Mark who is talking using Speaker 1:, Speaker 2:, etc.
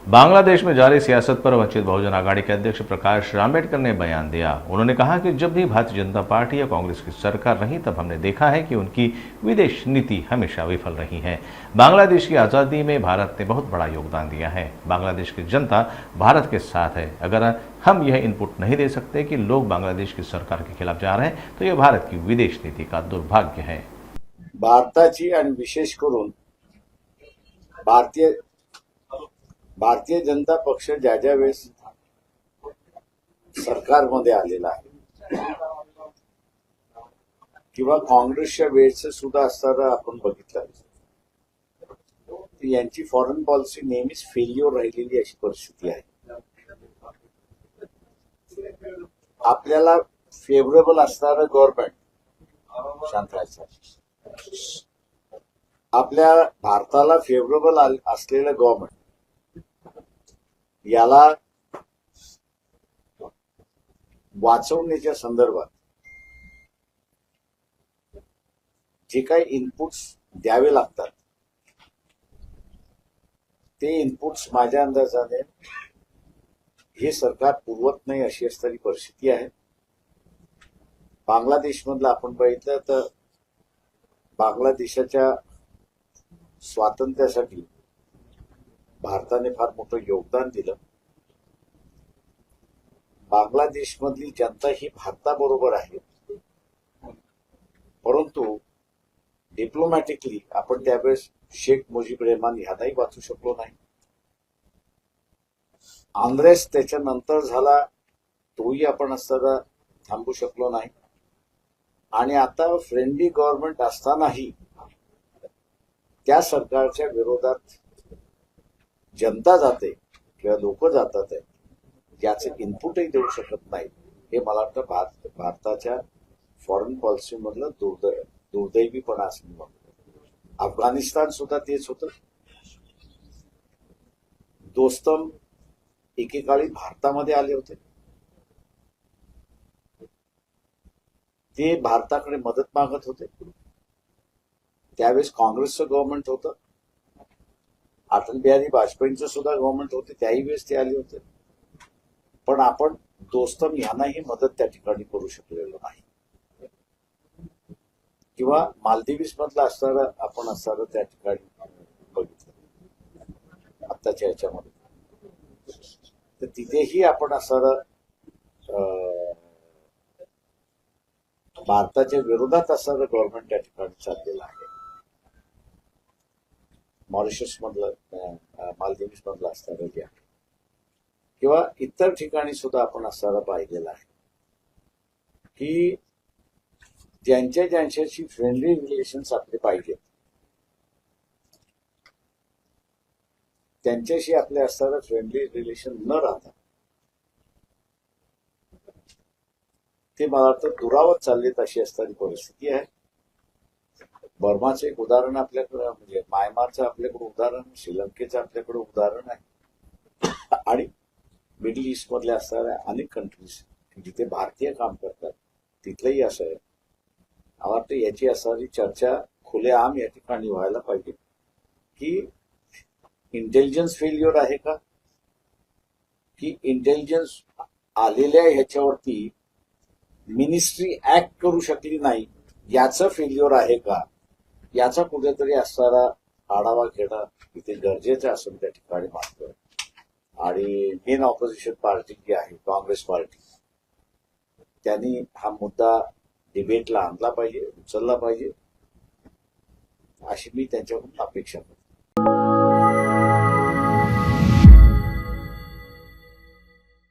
Speaker 1: बांग्लादेश में जारी सियासत पर वंचित बहुजन आघाड़ी के अध्यक्ष प्रकाश आंबेडकर ने बयान दिया। उन्होंने कहा कि जब भी भारतीय जनता पार्टी या कांग्रेस की सरकार रही तब हमने देखा है कि उनकी विदेश नीति हमेशा विफल रही है। बांग्लादेश की आज़ादी में भारत ने बहुत बड़ा योगदान दिया है। बांग्लादेश की जनता भारत के साथ है। अगर हम यह इनपुट नहीं दे सकते कि लोग बांग्लादेश की सरकार के खिलाफ जा रहे हैं तो यह भारत की विदेश नीति का दुर्भाग्य है।
Speaker 2: भारताची आणि विशेष करून भारतीय जनता पक्ष ज्या वेळेस सरकारमध्ये आलेला आहे किंवा काँग्रेसच्या वेळेस सुद्धा असताना आपण बघितलं यांची फॉरेन पॉलिसी नेहमीच फेल्युअर राहिलेली अशी परिस्थिती आहे। आपल्याला फेवरेबल असणारं गव्हर्नमेंट शांत राहायचं, आपल्या भारताला फेवरेबल असलेलं गव्हर्नमेंट याला वाचवण्याच्या संदर्भात जे काही इनपुट्स द्यावे लागतात ते इनपुट्स माझ्या अंदाजाने हे सरकार पुरवत नाही अशी असणारी परिस्थिती आहे। बांगलादेशमधलं आपण बघितलं तर बांगलादेशाच्या स्वातंत्र्यासाठी भारताने फार मोठं योगदान दिलं। बांगलादेशमधली जनता ही भारताबरोबर आहे, परंतु डिप्लोमॅटिकली आपण त्यावेळेस शेख मुजीब रेहमान ह्यांनाही वाचू शकलो नाही। अनरेस त्याच्यानंतर झाला तोही आपण असताना थांबू शकलो नाही। आणि आता फ्रेंडली गव्हर्नमेंट असतानाही त्या सरकारच्या विरोधात जनता जाते किंवा लोक जातात आहे याचं इनपुटही देऊ शकत नाही। हे मला वाटतं भारताच्या फॉरेन पॉलिसी मधलं दुर्दैवीपणा असं म्हणतो। अफगाणिस्तान सुद्धा तेच होतं। दोस्तम एकेकाळी भारतामध्ये आले होते, ते भारताकडे मदत मागत होते। त्यावेळेस काँग्रेसचं गव्हर्नमेंट होतं, अटल बिहारी वाजपेयींचं सुद्धा गव्हर्नमेंट होते, त्याही वेळेस ते आले होते, पण आपण दोस्तम यांनाही मदत त्या ठिकाणी करू शकलेलो नाही। किंवा मालदीव्स मधला असणारा आपण असणारं त्या ठिकाणी बघितलं आत्ताच्या ह्याच्यामध्ये, तर तिथेही आपण असणारं भारताच्या विरोधात असणारं गव्हर्नमेंट त्या ठिकाणी चाललेलं आहे। मॉरिशस मधलं मालदीव्स मधलं असणारं जे आहे किंवा इतर ठिकाणी सुद्धा आपण असणारा पाहिलेला आहे की ज्यांच्याशी फ्रेंडली रिलेशन्स आपले पाहिजेत त्यांच्याशी आपले असणारं फ्रेंडली रिलेशन न राहता ते मला वाटतं दुरावत चाललेत अशी असणारी परिस्थिती आहे। बर्माचं एक उदाहरण आपल्याकडे, म्हणजे म्यानमारचं आपल्याकडे उदाहरण, श्रीलंकेचं आपल्याकडे उदाहरण आहे आणि मिडल ईस्ट मधल्या असणाऱ्या अनेक कंट्रीज जिथे भारतीय काम करतात तिथलंही असं आहे। मला वाटतं याची असणारी चर्चा खुलेआम या ठिकाणी व्हायला पाहिजे की इंटेलिजन्स फेल्युअर आहे का, की इंटेलिजन्स आलेल्या ह्याच्यावरती मिनिस्ट्री ऍक्ट करू शकली नाही याचं फेल्युअर आहे का, याचा कुठेतरी असणारा आढावा घेणं इथे गरजेचं असून त्या ठिकाणी मानतोय। आणि मेन ऑपोजिशन पार्टी जी आहे काँग्रेस पार्टी, त्यांनी हा मुद्दा डिबेटला आणला पाहिजे, उचलला पाहिजे अशी मी त्यांच्याकडून अपेक्षा करतो।